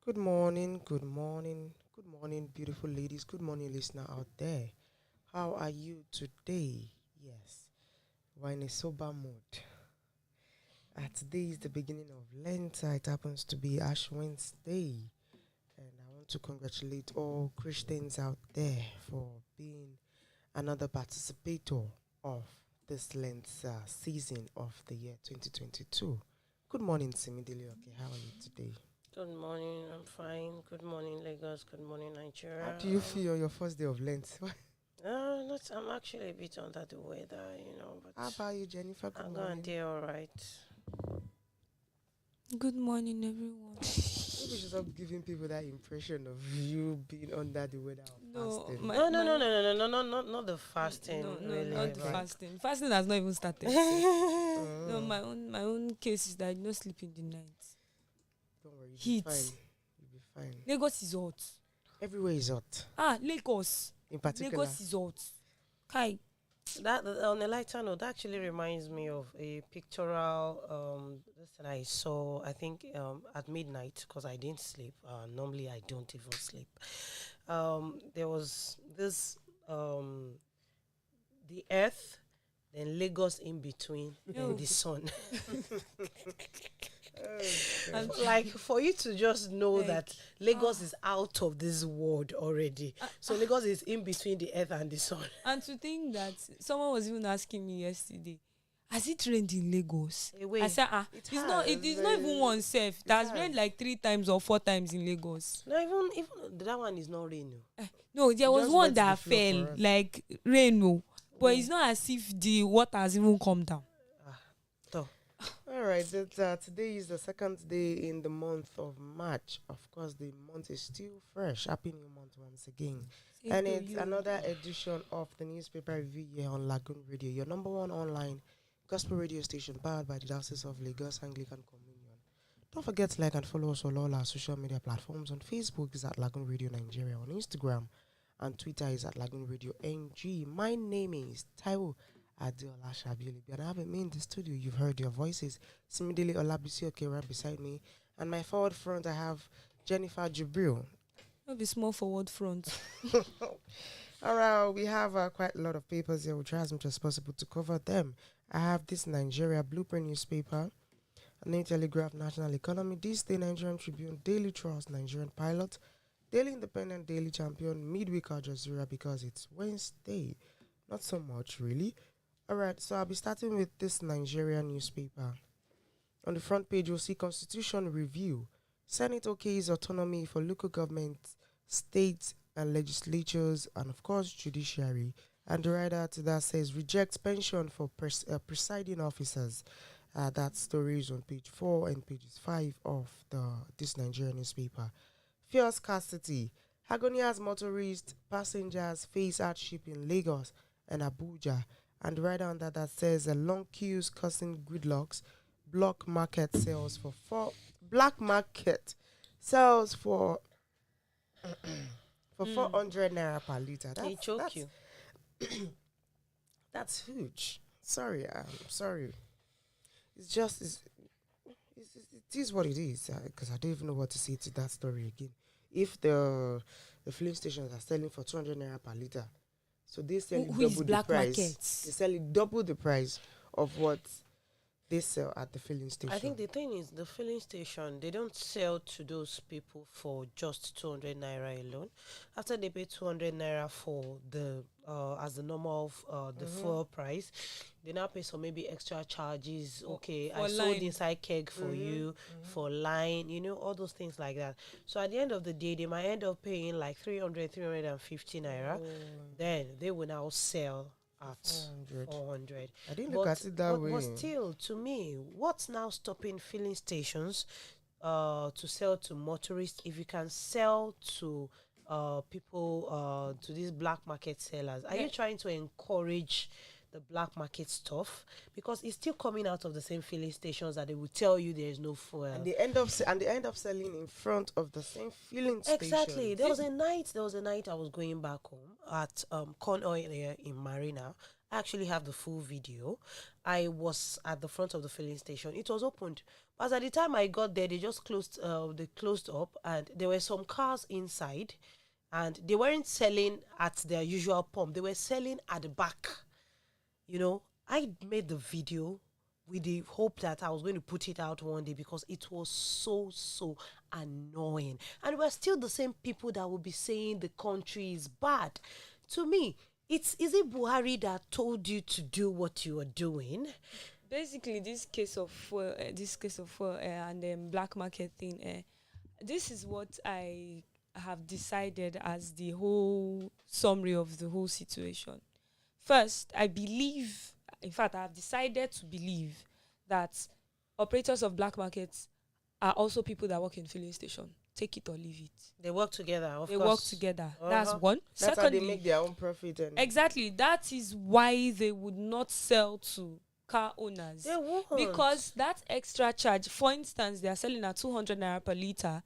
Good morning, good morning, good morning, beautiful ladies. Good morning, listener out there. How are you today? Yes, we're in a sober mood. Today is the beginning of Lent. It happens to be Ash Wednesday. And I want to congratulate all Christians out there for being another participator of this Lent season of the year 2022. Good morning, Simidili. Okay, how are you today? Good morning, I'm fine. Good morning, Lagos. Good morning, How Nigeria. do you feel on your first day of Lent? I'm actually a bit under the weather, How but about you, Jennifer? Good I'm going to morning. do all right. Good morning, everyone. Maybe we should stop giving people that impression of you being under the weather or No, fasting. my No, no, my no, no, no, no, no, no, not the fasting, no, really. not the Okay. fasting. Fasting has not even started. No, Oh, my own case is that I no sleep in the night. don't worry, you'll be Heat. fine. You'll be fine. Lagos is hot. Everywhere is hot. Lagos. In particular, Lagos is hot. Kai. That on a lighter note, that actually reminds me of a pictorial this that I saw. I think at midnight because I didn't sleep. Normally I don't even sleep. There was this the Earth, then Lagos in between, then Ew. the sun. And, Like for you to just know Like, that Lagos is out of this world already. So Lagos is in between the Earth and the sun. and to think that someone was even asking me yesterday, has it rained in Lagos? Away. I said, it it's not. It has, is not even one self. It has has. rained like 3 times or 4 times in Lagos. No, even that one is not rain. No. No, there was Just one wet the that floor fell for us. like rain, no, but it's not as if the water has even come down. So All right, today is the second day in the month of March. Of course, the month is still fresh. Happy New Month once again. And it's another edition of the newspaper review here on Lagoon Radio, your number one online gospel radio station powered by the Diocese of Lagos Anglican Communion. Don't forget to like and follow us on all our social media platforms. On Facebook is at Lagoon Radio Nigeria. On Instagram and Twitter is at Lagoonradio.Ng. My name is Taiwo Adeola Shabioli. And I have me in the studio. You've heard your voices. Simidele Olabisi okay right beside me. And my forward front, I have Jennifer Jibril. Not be small forward front. All right, we have quite a lot of papers here. We'll try as much as possible to cover them. I have this Nigeria Blueprint newspaper, New Telegraph, National Economy, This Day Nigerian Tribune, Daily Trust, Nigerian Pilot, Daily Independent, Daily Champion, Midweek Al Jazeera because it's Wednesday. Not so much, really. All right, so I'll be starting with this Nigerian newspaper. On the front page, you'll see Constitution Review. Senate okays autonomy for local governments, states, and legislatures, and of course, judiciary. And the writer to that says, rejects pension for presiding officers. That story is on page 4 and pages 5 of this Nigerian newspaper. Fuel scarcity. Agonia's motorists, passengers face hardship in Lagos and Abuja. And right under that says long queues causing gridlocks. Black market sells for 400 naira per liter. they choke you. That's huge. Sorry, I'm sorry. It's just it is what it is because I don't even know what to say to that story again. If the filling stations are selling for 200 naira per liter, so they sell it Who is double the black price. markets? They sell it double the price of what they sell at the filling station. I think the thing is the filling station, they don't sell to those people for just 200 naira alone. After they pay 200 naira for the as the normal the fuel price, they now pay some maybe extra charges. Okay, for I sold line. inside keg for you for line, all those things like that. So at the end of the day, they might end up paying like 350 naira. Then they will now sell at 400. 400. I didn't look at it that way. But still, to me, what's now stopping filling stations to sell to motorists if you can sell to people, to these black market sellers? Are you trying to encourage the black market stuff? Because it's still coming out of the same filling stations that they will tell you there is no fuel. And they end up selling in front of the same filling station. Exactly. There was a night I was going back home at Corn Oil here in Marina, I actually have the full video. I was at the front of the filling station. It was opened. But at the time I got there, they just closed up, and there were some cars inside, and they weren't selling at their usual pump. They were selling at the back. I made the video with the hope that I was going to put it out one day because it was so annoying. And we're still the same people that will be saying the country is bad. To me, is it Buhari that told you to do what you are doing? Basically, this case of fuel, and black market thing, this is what I have decided as the whole summary of the whole situation. First, I have decided to believe that operators of black markets are also people that work in filling station. Take it or leave it. They work together, of course. They work together. That's one. That's Secondly, how they make their own profit. Exactly. That is why they would not sell to car owners. They won't. Because that extra charge, for instance, they are selling at 200 naira per litre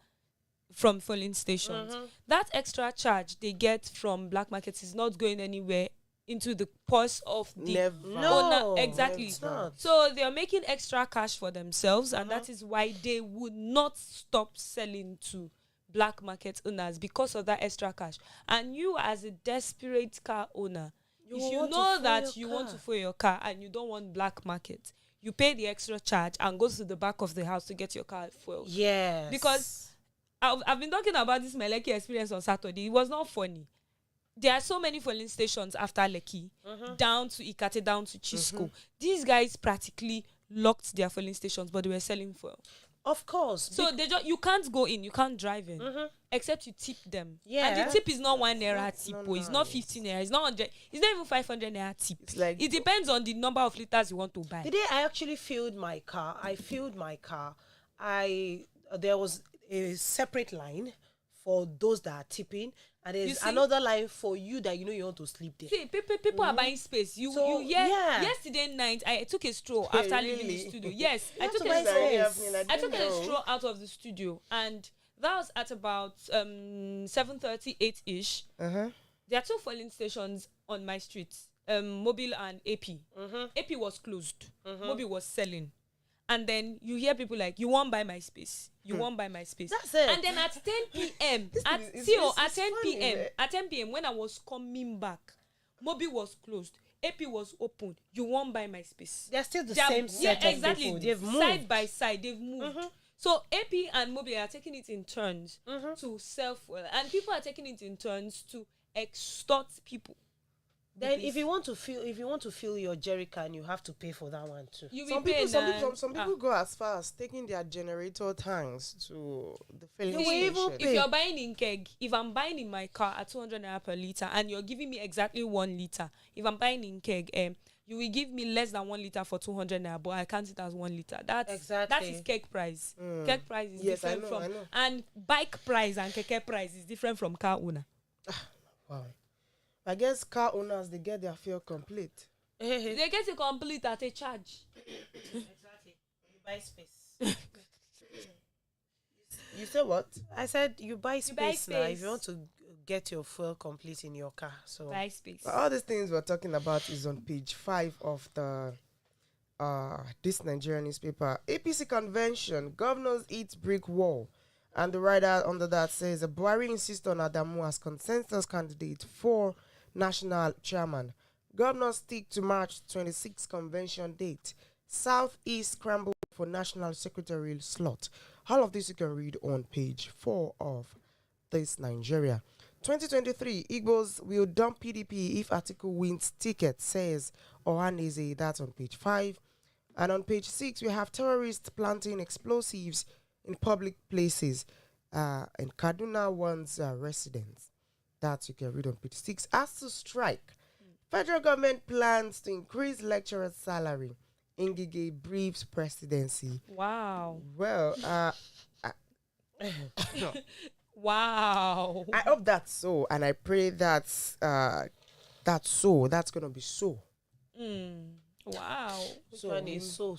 from filling stations. That extra charge they get from black markets is not going anywhere into the purse of the owner. Exactly. So they are making extra cash for themselves, and that is why they would not stop selling to black market owners because of that extra cash. And you, as a desperate car owner, if you know that you want to fuel your car and you don't want black market, you pay the extra charge and go to the back of the house to get your car fueled. Yes. Because I've been talking about this my Lekki experience on Saturday. It was not funny. There are so many filling stations after Lekki, down to Ikate, down to Chisco. These guys practically locked their filling stations, but they were selling fuel. Of course. So you can't go in, you can't drive in, except you tip them. Yeah. And the tip is not 1 naira tip, it's not 15 naira, it's not 100, it's not even 500 naira tip. It's like, it depends on the number of liters you want to buy. The day I actually filled my car, there was a separate line for those that are tipping, and there's another line for you that you want to sleep there. See, people are buying space. Yesterday night I took a stroll after leaving the studio. Yes, I took a stroll out of the studio, and that was at about 7:30, 8-ish. There are 2 filling stations on my street, Mobile and AP. AP was closed. Mobile was selling. And then you hear people like, you won't buy my space. You won't buy my space. That's it. And then at 10 p.m., at 10 p.m., when I was coming back, Mobi was closed. AP was open. You won't buy my space. They're still the same set of people. They've moved. Side by side, they've moved. So AP and Mobi are taking it in turns to self-well. And people are taking it in turns to extort people. Then if you want to fill your jerry can, you have to pay for that one too. Some people go as far as taking their generator tanks to the filling station. If you're buying in keg, if I'm buying in my car at 200 naira per litre and you're giving me exactly 1 litre, if I'm buying in keg, you will give me less than 1 litre for 200 naira, but I count it as 1 litre. That is keg price. Keg price is different from, and bike price and keke price is different from car owner. Wow. I guess car owners, they get their fuel complete. They get it complete at a charge. Exactly. You buy space. You said what? I said you buy space now if you want to get your fuel complete in your car. So buy space. But all these things we're talking about is on page 5 of the this Nigerian newspaper. APC convention, governors eat brick wall. And the writer under that says, Buhari insists on Adamu as consensus candidate for national chairman. Governors stick to March 26 convention date. Southeast scramble for national secretarial slot. All of this you can read on page 4 of this Nigeria. 2023, Igbos will dump PDP if Atiku wins ticket, says Ohaneze. That's on page 5. And on page 6, we have terrorists planting explosives in public places. And Kaduna warns residents. That you can read on page 6. As to strike, federal government plans to increase lecturers' salary. Ngige briefs presidency. Wow. Well, wow. I hope that's so, and I pray that's so. That's gonna be so. Wow. So is so.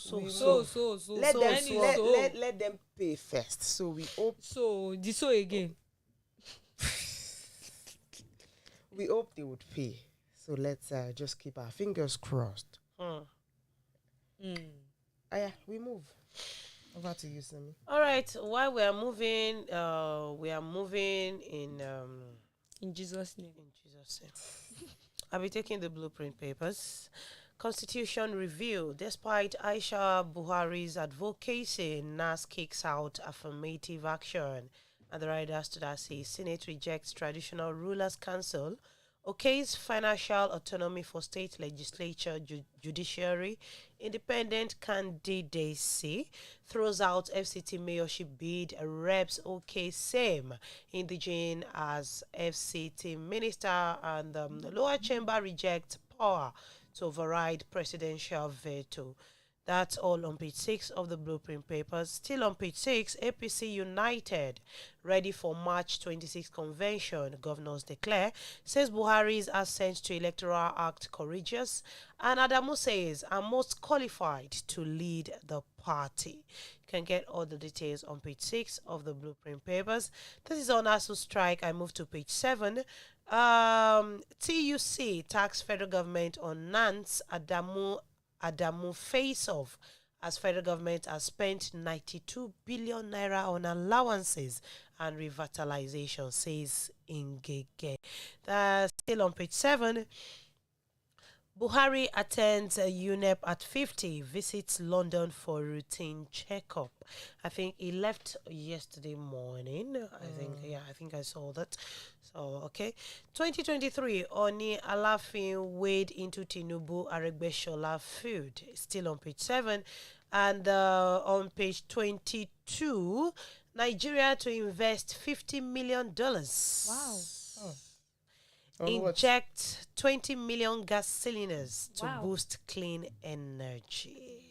Let them pay first. So we hope. So the again. We hope they would pay. So let's just keep our fingers crossed. Yeah, we move. Over to you, Sammy. All right. While we are moving In Jesus' name. in Jesus' name. I'll be taking the blueprint papers. Constitution review. Despite Aisha Buhari's advocacy, NAS kicks out affirmative action. And the writers to that say Senate rejects traditional rulers' council. Okay's financial autonomy for state legislature, judiciary, independent candidacy, throws out FCT mayorship bid, Rev'd OK same, indigene as FCT minister, and the lower chamber rejects power to override presidential veto. That's all on page 6 of the blueprint papers. Still on page 6, APC United, ready for March 26 convention, governors declare, says Buhari's assent to Electoral Act courageous, and Adamu says, I'm most qualified to lead the party. You can get all the details on page 6 of the blueprint papers. This is on ASU strike. I move to page 7. TUC tax federal government on Nance Adamu face-off as federal government has spent 92 billion naira on allowances and revitalization, says Ngege. Still on page 7. Buhari attends UNEP at 50, visits London for routine checkup. I think he left yesterday morning. I think I saw that. So, okay. 2023, Oni Alafin wade into Tinubu Aregbesola feud. Still on page 7. And on page 22, Nigeria to invest $50 million. Wow. Inject 20 million gas cylinders to Wow. boost clean energy.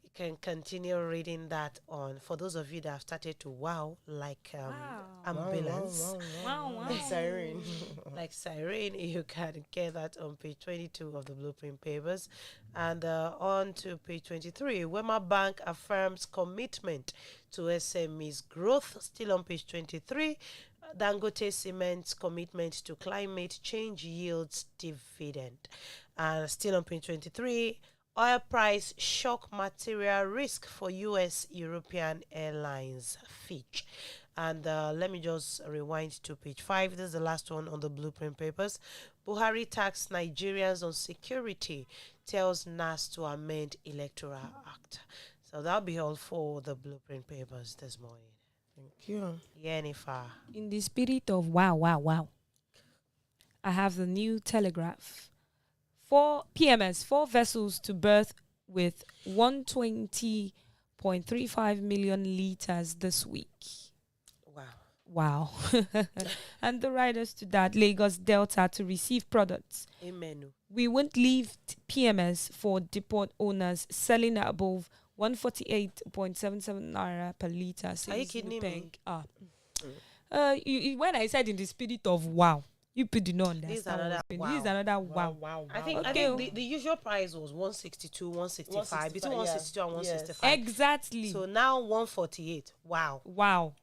You can continue reading that on. For those of you that have started to like ambulance, Wow. Like siren. like siren, you can get that on page 22 of the blueprint papers. And on to page 23, Wema Bank affirms commitment to SMEs growth. Still on page 23, Dangote Cement's commitment to climate change yields dividend. And still on page 23, oil price shock material risk for U.S. European airlines, Fitch. And let me just rewind to page 5. This is the last one on the blueprint papers. Buhari tax Nigerians on security, tells NAS to amend Electoral Act. So that'll be all for the blueprint papers this morning. Thank you. Jennifer. In the spirit of wow, I have the new telegraph. 4 vessels to berth with 120.35 million liters this week. Wow. And the riders to that, Lagos Delta to receive products. Amen. We won't leave PMS for depot owners selling at above 148.77 naira per liter. Are you kidding me? When I said in the spirit of wow, you people do not understand. This is another wow. This is another wow. I think the usual price was 162, 165, between 162 and 165. Exactly. So now 148. Wow.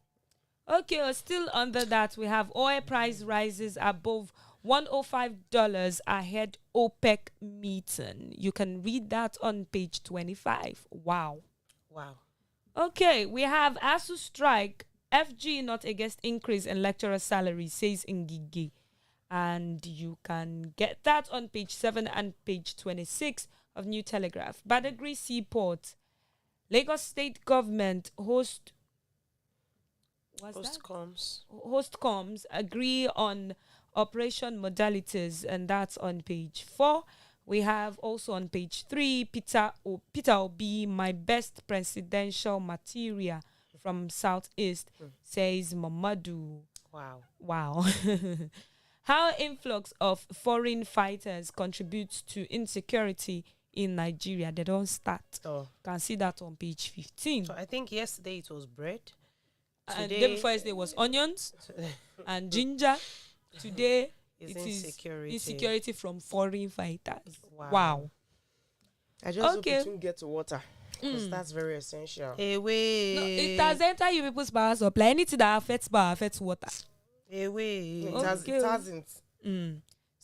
Okay, still under that, we have oil price rises above $105 ahead OPEC meeting. You can read that on page 25. Wow. Okay, we have ASU strike. FG not against increase in lecturer salary, says Ngige. And you can get that on page 7 and page 26 of New Telegraph. Badagry Seaport. Lagos State Government host comes agree on operation modalities, and that's on page 4. We have also on page 3 Peter Obi, my best presidential material from Southeast, says Mamadou. Wow. How influx of foreign fighters contributes to insecurity in Nigeria. They don't start. You can see that on page 15. So I think yesterday it was bread. And the day before yesterday was onions and ginger. Today it is insecurity from foreign fighters. Wow. I just hope it won't get to water, because that's very essential. It has entered you people's power supply. Anything that affects power affects water. It hasn't.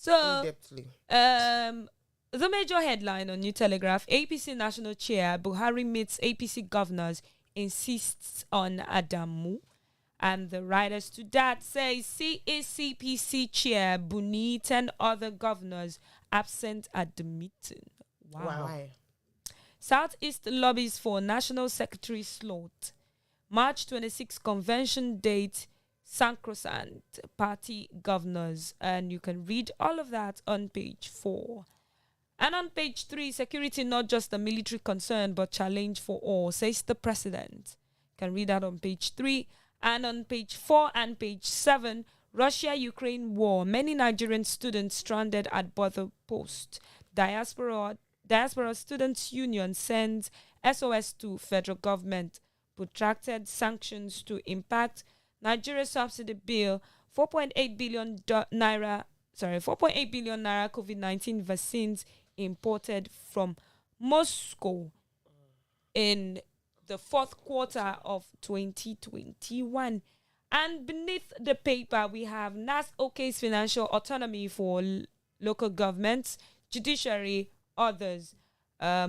So, in-depthly. the major headline on New Telegraph: APC National Chair Buhari meets APC governors, insists on Adamu. And the writers to that say CACPC Chair Buni, 10 other governors absent at the meeting. Wow. Why? Southeast lobbies for National Secretary slot. March 26 convention date, sacrosanct party governors. And you can read all of that on page 4. And on page 3, security not just a military concern but challenge for all, says the president. You can read that on page 3. And on page 4 and page 7, Russia-Ukraine war. Many Nigerian students stranded at border post. Diaspora Students Union sends SOS to federal government. Protracted sanctions to impact Nigeria subsidy bill. 4.8 billion naira COVID-19 vaccines imported from Moscow in the fourth quarter of 2021. And beneath the paper, we have NAS OK's financial autonomy for local governments, judiciary, others. A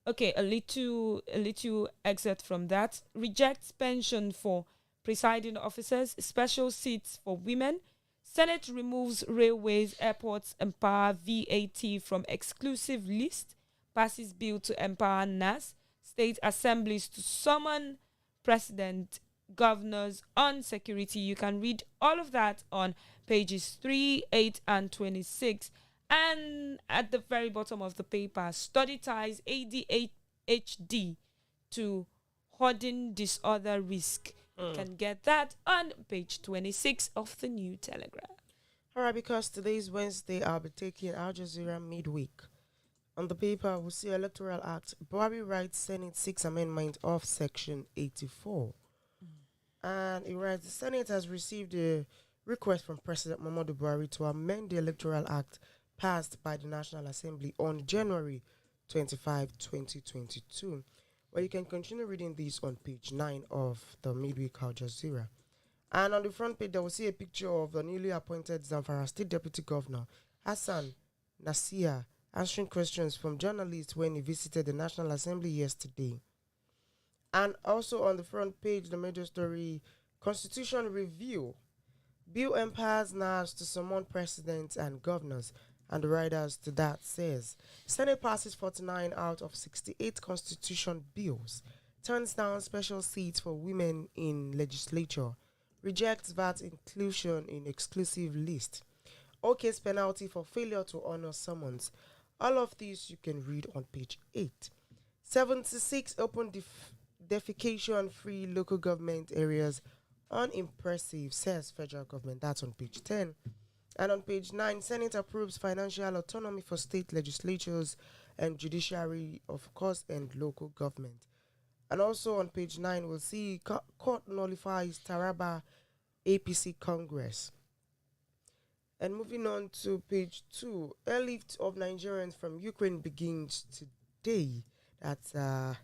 little excerpt from that. Rejects pension for presiding officers, special seats for women. Senate removes railways, airports, empower VAT from exclusive list. Passes bill to empower NAS. State assemblies to summon president, governors on security. You can read all of that on pages 3, 8, and 26. And at the very bottom of the paper, study ties ADHD to hoarding disorder risk. You can get that on page 26 of the New Telegraph. All right, because today is Wednesday, I'll be taking Al Jazeera midweek. On the paper, we'll see Electoral Act. Buhari writes Senate 6th Amendment of Section 84. And it writes, the Senate has received a request from President Muhammadu Buhari to amend the Electoral Act passed by the National Assembly on January 25, 2022. Well, you can continue reading this on page 9 of the midweek Al Jazeera. And on the front page, there will see a picture of the newly appointed Zamfara State Deputy Governor, Hassan Nasir, answering questions from journalists when he visited the National Assembly yesterday. And also on the front page, the major story, Constitution Review. Bill empowers NAS to summon presidents and governors. And the writers to that says, Senate passes 49 out of 68 constitution bills, turns down special seats for women in legislature, rejects VAT inclusion in exclusive list, OK's penalty for failure to honor summons. All of these you can read on page 8. 76 open defecation-free local government areas unimpressive, says federal government. That's on page 10. And on page 9, Senate approves financial autonomy for state legislatures and judiciary, of course, and local government. And also on page 9, we'll see court nullifies Taraba APC Congress. And moving on to page 2, airlift of Nigerians from Ukraine begins today. That's a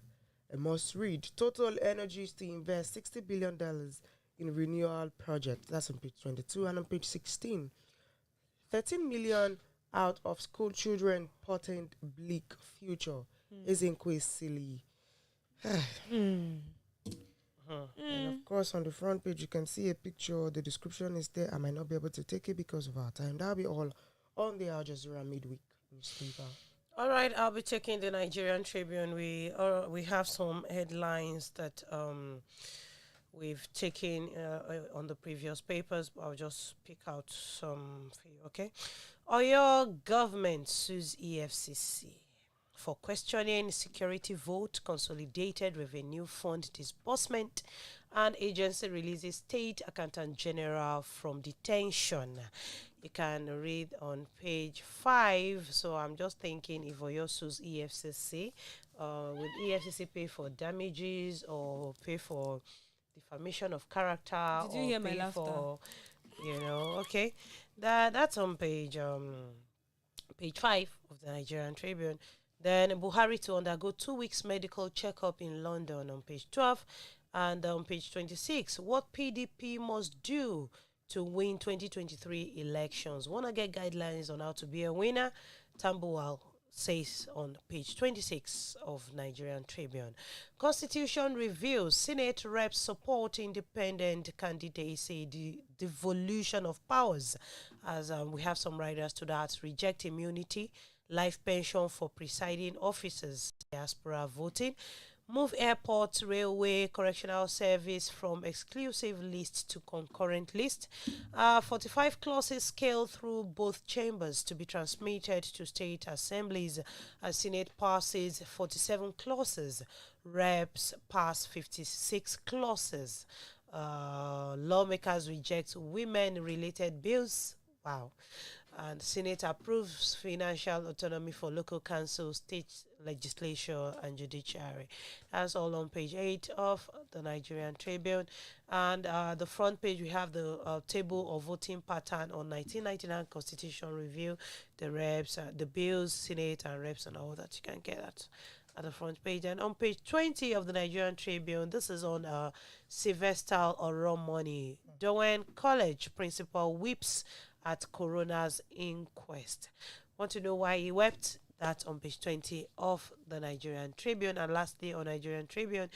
must read. Total Energies to invest $60 billion in renewal project. That's on page 22. And on page 16, 13 million out of school children portent bleak future. Isn't quite silly. And of course, on the front page, you can see a picture. The description is there. I might not be able to take it because of our time. That'll be all on the Al Jazeera midweek newspaper. All right, I'll be checking the Nigerian Tribune. We have some headlines that we've taken on the previous papers. I'll just pick out some for you, okay? Oyo government sues EFCC for questioning security vote, consolidated revenue fund disbursement, and agency releases state accountant general from detention. You can read on page 5. So I'm just thinking, if Oyo sues EFCC, will EFCC pay for damages or pay for defamation of character? Did you hear my laughter? Okay. That's on page 5 of the Nigerian Tribune. Then Buhari to undergo 2 weeks medical checkup in London on page 12. And on page 26, what PDP must do to win 2023 elections. Want to get guidelines on how to be a winner? Tambuwal says on page 26 of Nigerian Tribune. Constitution review. Senate reps support independent candidates, say the devolution of powers. As we have some riders to that. Reject immunity. Life pension for presiding officers. Diaspora voting. Move airport, railway, correctional service from exclusive list to concurrent list. 45 clauses scaled through both chambers to be transmitted to state assemblies. Senate passes 47 clauses. Reps pass 56 clauses. Lawmakers reject women-related bills. Wow. And Senate approves financial autonomy for local council, state legislature, and judiciary. That's all on page 8 of the Nigerian Tribune. And the front page, we have the table of voting pattern on 1999 Constitution review, the reps, the bills, Senate, and reps, and all that. You can get that at the front page. And on page 20 of the Nigerian Tribune, this is on Sylvester Oromoni. Dowen College principal weeps at coroner's inquest. Want to know why he wept? That's on page 20 of the Nigerian Tribune. And lastly, on Nigerian Tribune,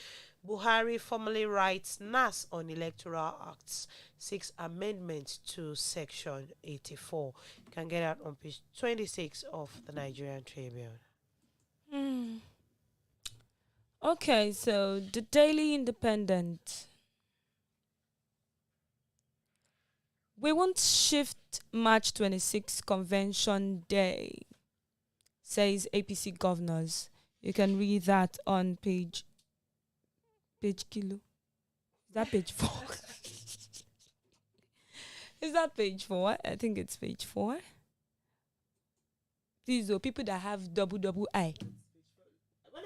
Buhari formally writes NAS on Electoral Acts, 6 amendments to Section 84. You can get that on page 26 of the Nigerian Tribune. Okay, so the Daily Independent. We won't shift March 26 Convention Day, says APC governors. You can read that on page kilo. Is that page 4? Is that page 4? I think it's page 4. These are people that have double I. When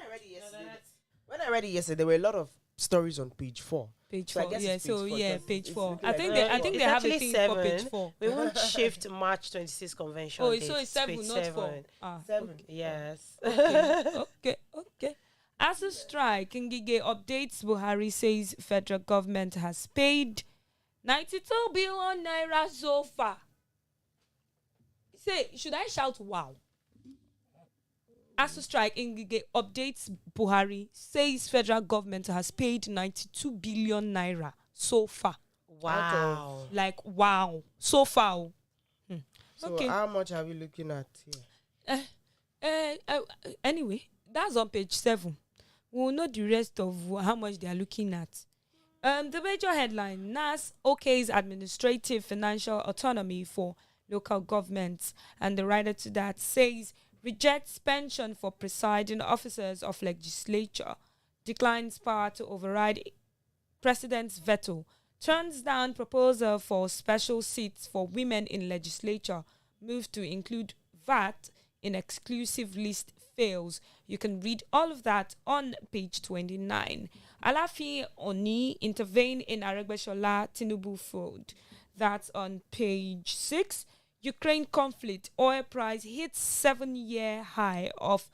I read it yesterday, there were a lot of stories on page 4. Page So I 4, guess yeah. it's page So 4, yeah, because page it's 4. looking I like think page they, I think It's they have a actually thing 7. for page 4. We won't shift March 26 convention. Oh, date. so it's Page 7, not 4. 7. Ah, 7. okay. Yes. Okay. As a strike, Ngige updates Buhari says federal government has paid 92 billion naira so far. Say, should I shout wow? As a strike, Ngige updates Buhari says federal government has paid 92 billion naira so far. Wow. Like wow, so far. So Okay. how much are we looking at here? Anyway, that's on page 7. We'll know the rest of how much they are looking at. The major headline: NAS OK's administrative financial autonomy for local governments, and the writer to that says rejects pension for presiding officers of legislature, declines power to override president's veto, turns down proposal for special seats for women in legislature, move to include VAT in exclusive list fails. You can read all of that on page 29. Alafi Oni intervene in Aregbesola Tinubu fraud. That's on page 6. Ukraine conflict, oil price hits 7-year high of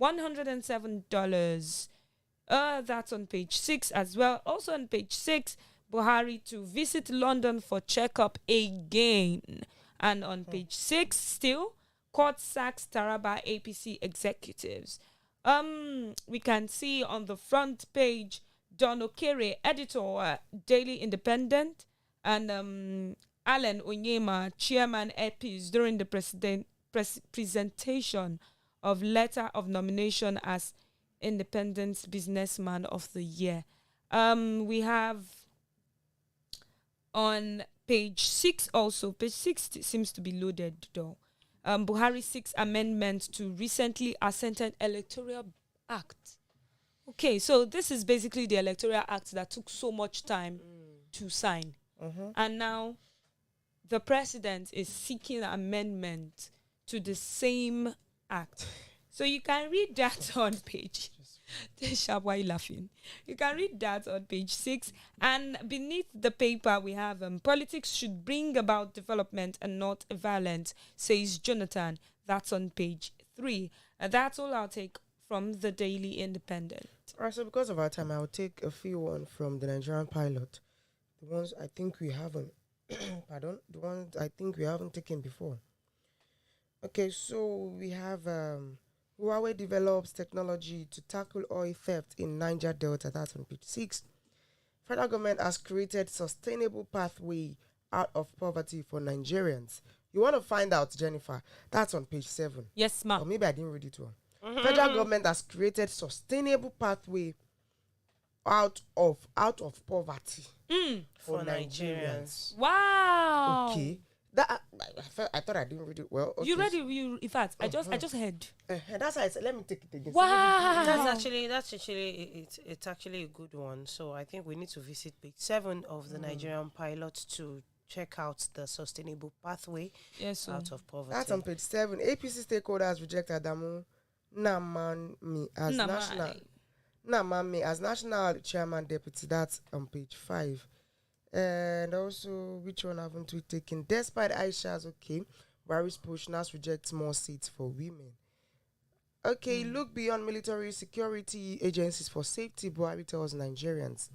$107. That's on page 6 as well. Also on page 6, Buhari to visit London for checkup again. And on page 6 still, court sacks Taraba APC executives. We can see on the front page, Don Okere, editor, Daily Independent, and Alan Onyema, chairman EPIS, during the presentation of letter of nomination as Independent Businessman of the Year. We have on page 6 also, page 6 seems to be loaded though. Buhari 6 amendments to recently assented Electoral Act. Okay, so this is basically the Electoral Act that took so much time to sign. And now the president is seeking amendment to the same act. So you can read that on page. Why are you laughing? You can read that on page 6. And beneath the paper we have politics should bring about development and not violence, says Jonathan. That's on page 3. That's all I'll take from the Daily Independent. All right, so because of our time, I'll take a few one from the Nigerian Pilot. The ones I think we have on pardon, the one I think we haven't taken before. Okay, so we have Huawei develops technology to tackle oil theft in Niger Delta. That's on page 6. Federal government has created sustainable pathway out of poverty for Nigerians. You want to find out, Jennifer? That's on page 7. Yes, Or ma'am. maybe I didn't read it well. Federal government has created sustainable pathway out of poverty For Nigerians. Wow. Okay. That I thought I didn't read it well. Okay. You read it. You, in fact, I just heard. That's why I said let me take it again. Wow. It's actually a good one. So I think we need to visit page 7 of the Nigerian pilot to check out the sustainable pathway Yes, sir. out of poverty. That's on page 7. APC stakeholders reject Adamu Namami as national chairman deputy. That's on page 5. And also, which one haven't we taken? Despite Aisha's Buhari's push, NAS rejects more seats for women. Okay, look beyond military security agencies for safety, Buhari tells Nigerians.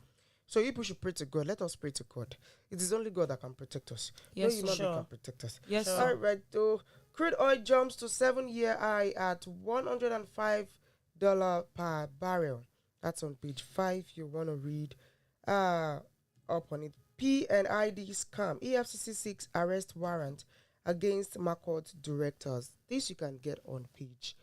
So people should pray to God. Let us pray to God. It is only God that can protect us. Yes, no human being sure. can protect us. Yes, Sure. sir. All right, though. Crude oil jumps to 7-year high at $105 per barrel. That's on page 5. You want to read up on it. PNID scam. EFCC 6 arrest warrant against Marcourt directors. This you can get on page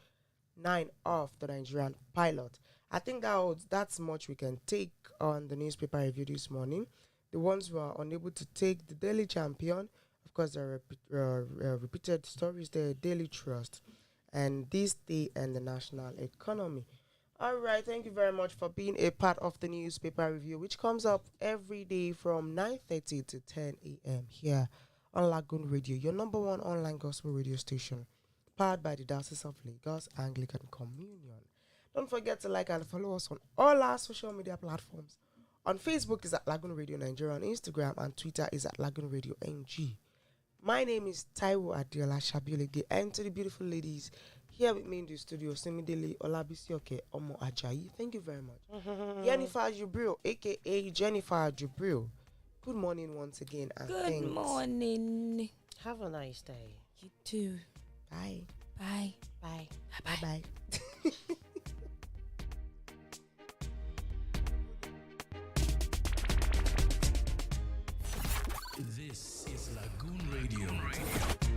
9 of the Nigerian pilot. I think that's much we can take on the newspaper review this morning. The ones who are unable to take the Daily Champion, of course, there are repeated stories there, Daily Trust, and This Day and the National Economy. All right, thank you very much for being a part of the newspaper review, which comes up every day from 9:30 to 10 a.m. here on Lagoon Radio, your number one online gospel radio station, powered by the Diocese of Lagos Anglican Communion. Don't forget to like and follow us on all our social media platforms. On Facebook is at Lagoon Radio Nigeria, on Instagram and Twitter is at Lagoonradio.Ng. My name is Taiwo Adiola Shabiolege, and to the beautiful ladies here with me in the studio, Semidele Olabisioke Omo Ajayi. Thank you very much. Jennifer Jubril, aka Jennifer Jubril. Good morning once again, and Good thanks. morning. Have a nice day. You too. Bye. Bye. Bye. Bye bye. This is Lagoon Radio.